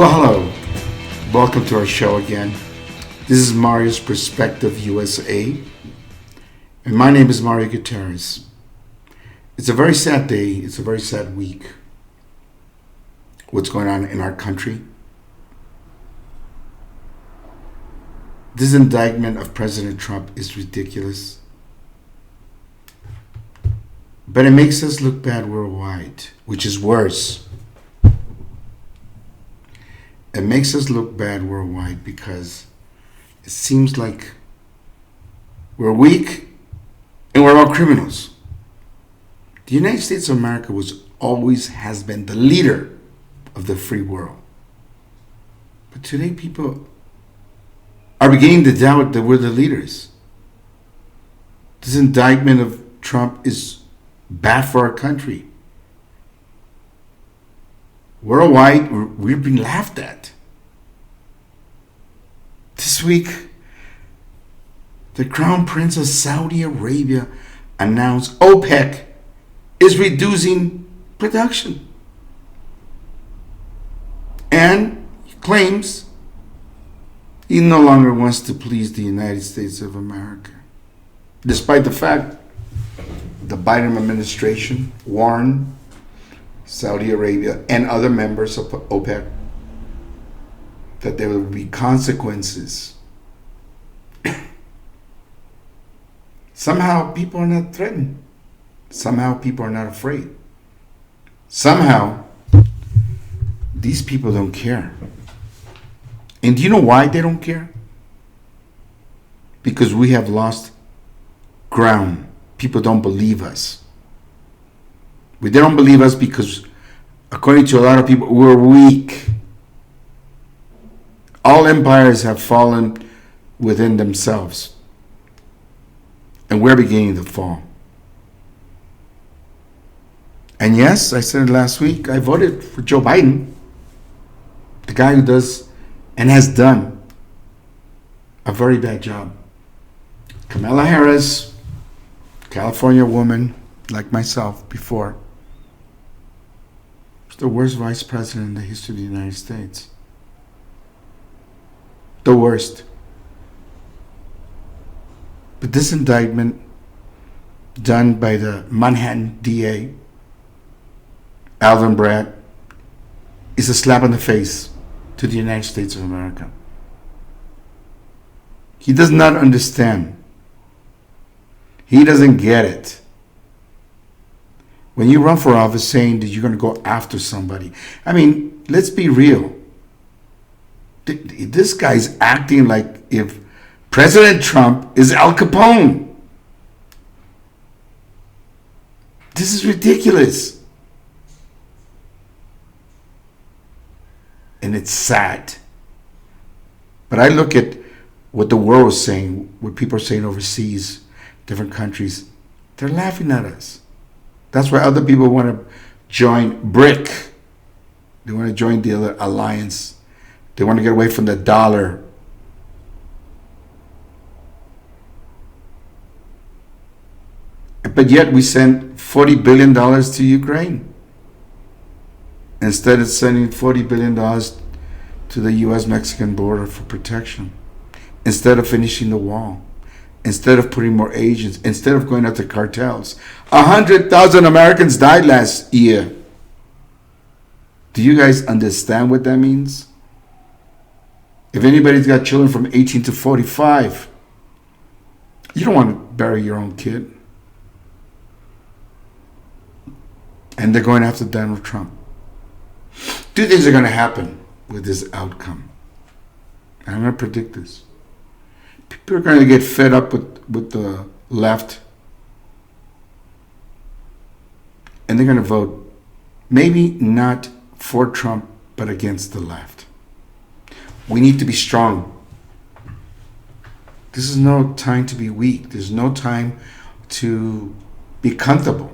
Well, hello. Welcome to our show again. This is Mario's Perspective USA, and my name is Mario Gutierrez. It's a very sad day. It's a very sad week. What's going on in our country? This indictment of President Trump is ridiculous, but it makes us look bad worldwide, which is worse. It makes us look bad worldwide because it seems like we're weak and we're all criminals. The United States of America always has been the leader of the free world. But today people are beginning to doubt that we're the leaders. This indictment of Trump is bad for our country. Worldwide, we've been laughed at. This week, the Crown Prince of Saudi Arabia announced OPEC is reducing production. And he claims he no longer wants to please the United States of America. Despite the fact the Biden administration warned Saudi Arabia and other members of OPEC that there will be consequences. Somehow people are not threatened. Somehow people are not afraid. Somehow these people don't care. And do you know why they don't care? Because we have lost ground. People don't believe us. They don't believe us because, according to a lot of people, we're weak. All empires have fallen within themselves. And we're beginning to fall. And yes, I said it last week, I voted for Joe Biden, the guy who does and has done a very bad job. Kamala Harris, California woman like myself before, the worst vice president in the history of the United States. The worst. But this indictment done by the Manhattan DA, Alvin Bragg, is a slap in the face to the United States of America. He does not understand. He doesn't get it. When you run for office saying that you're going to go after somebody, I mean, let's be real. This guy's acting like if President Trump is Al Capone. This is ridiculous. And it's sad. But I look at what the world is saying, what people are saying overseas, different countries. They're laughing at us. That's why other people want to join BRIC. They want to join the other alliance. They want to get away from the dollar. But yet we sent $40 billion to Ukraine. Instead of sending $40 billion to the U.S.-Mexican border for protection. Instead of finishing the wall. Instead of putting more agents, instead of going after cartels. 100,000 Americans died last year. Do you guys understand what that means? If anybody's got children from 18 to 45, you don't want to bury your own kid. And they're going after Donald Trump. Two things are going to happen with this outcome. And I'm going to predict this. People are going to get fed up with the left. And they're going to vote, maybe not for Trump, but against the left. We need to be strong. This is no time to be weak. There's no time to be comfortable.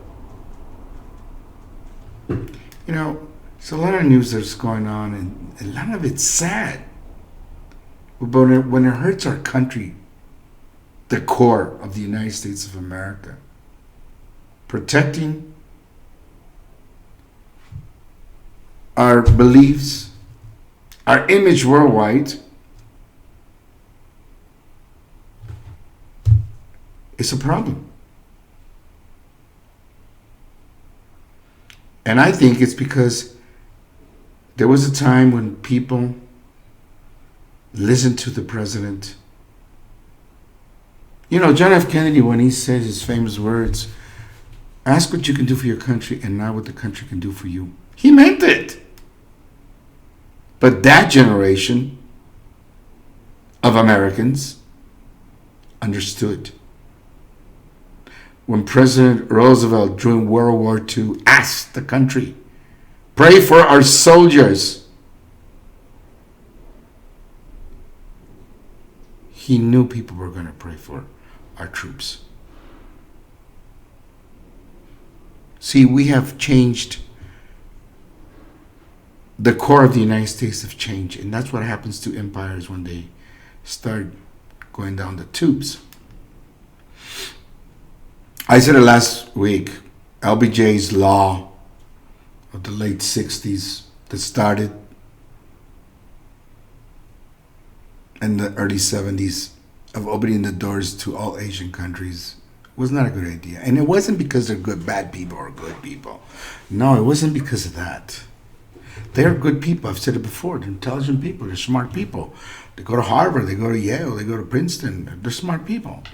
You know, there's a lot of news that's going on, and a lot of it's sad. But when it hurts our country, the core of the United States of America, protecting our beliefs, our image worldwide is a problem. And I think it's because there was a time when people listened to the president. You know, John F. Kennedy, when he said his famous words, ask what you can do for your country and not what the country can do for you. He meant it. But that generation of Americans understood. When President Roosevelt during World War II asked the country, pray for our soldiers, he knew people were going to pray for our troops. See, we have changed. The core of the United States have changed, and that's what happens to empires when they start going down the tubes. I said it last week, LBJ's law of the late 60s that started in the early 70s of opening the doors to all Asian countries was not a good idea. And it wasn't because they're bad people or good people. No, it wasn't because of that. They're good people. I've said it before. They're intelligent people. They're smart people. They go to Harvard. They go to Yale. They go to Princeton. They're smart people.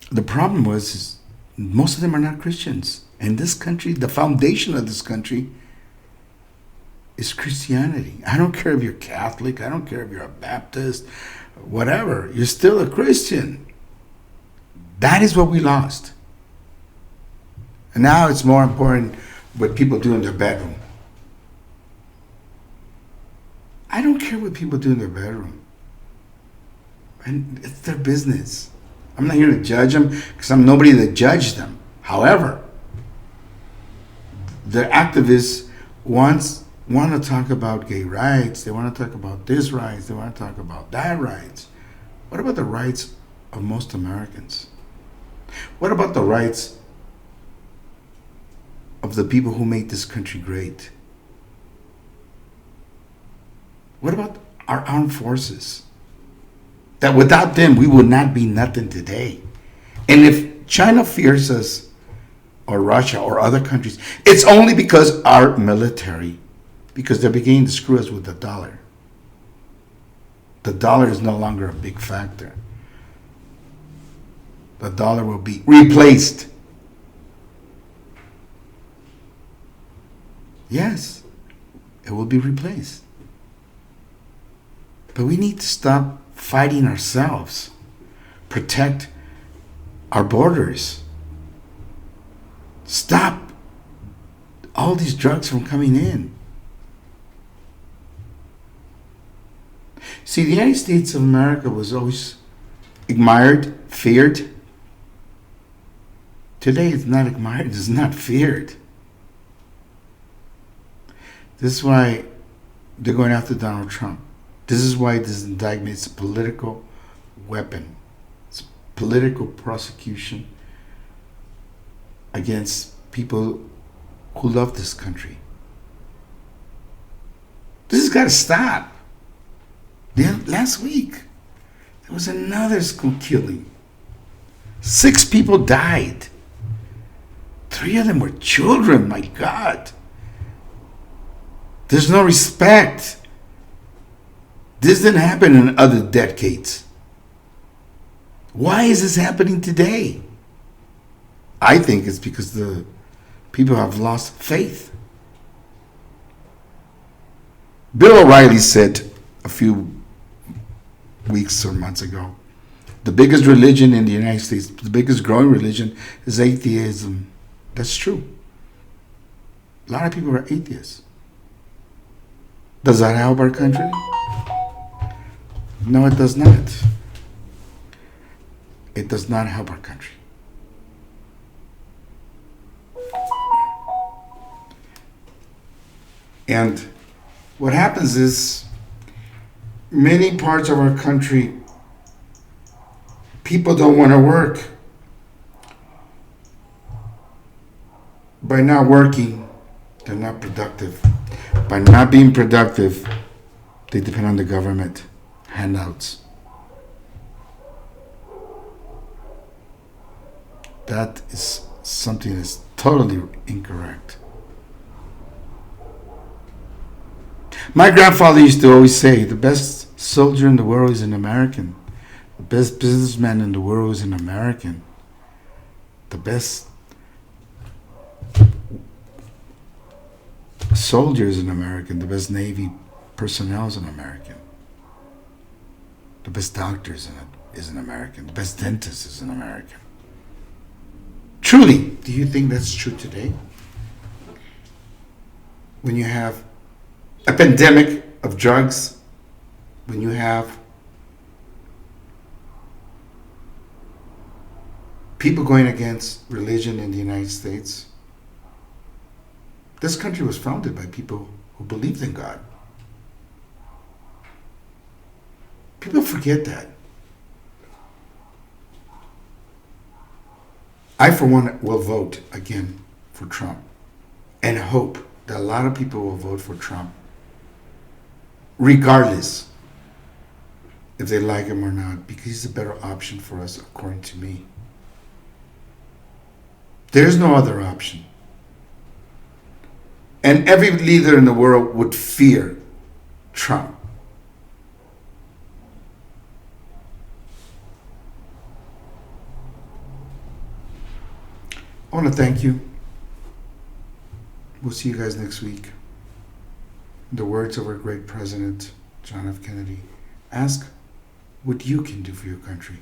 The problem is most of them are not Christians. And this country, the foundation of this country is Christianity. I don't care if you're Catholic. I don't care if you're a Baptist. Whatever. You're still a Christian. That is what we lost. And now it's more important what people do in their bedroom. I don't care what people do in their bedroom. And it's their business. I'm not here to judge them because I'm nobody to judge them. However, the activists want to talk about gay rights. They want to talk about this rights. They want to talk about that rights. What about the rights of most Americans? What about the rights of the people who made this country great? What about our armed forces? That without them, we would not be nothing today. And if China fears us, or Russia, or other countries, it's only because our military, because they're beginning to screw us with the dollar. The dollar is no longer a big factor. The dollar will be replaced. Yes, it will be replaced. But we need to stop fighting ourselves. Protect our borders. Stop all these drugs from coming in. See, the United States of America was always admired, feared. Today it's not admired, it's not feared. This is why they're going after Donald Trump. This is why this indictment is a political weapon. It's political prosecution against people who love this country. This has got to stop. Last week, there was another school killing. 6 people died. 3 of them were children, my God. There's no respect. This didn't happen in other decades. Why is this happening today? I think it's because the people have lost faith. Bill O'Reilly said a few weeks or months ago, the biggest religion in the United States, the biggest growing religion is atheism. That's true. A lot of people are atheists. Does that help our country? No, it does not. It does not help our country. And what happens is, many parts of our country, people don't want to work. By not working, they're not productive. By not being productive, they depend on the government handouts. That is something that's totally incorrect. My grandfather used to always say, the best soldier in the world is an American. The best businessman in the world is an American. The best soldier is an American. The best Navy personnel is an American. The best doctor is an American. The best dentist is an American. Truly, do you think that's true today? When you have a pandemic of drugs, when you have people going against religion in the United States, this country was founded by people who believed in God. People forget that. I, for one, will vote again for Trump and hope that a lot of people will vote for Trump, regardless if they like him or not, because he's a better option for us, according to me. There's no other option. And every leader in the world would fear Trump. I want to thank you. We'll see you guys next week. In the words of our great president, John F. Kennedy, ask what you can do for your country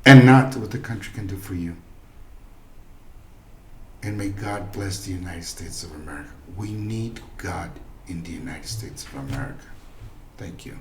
and not what the country can do for you. And may God bless the United States of America. We need God in the United States of America. Thank you.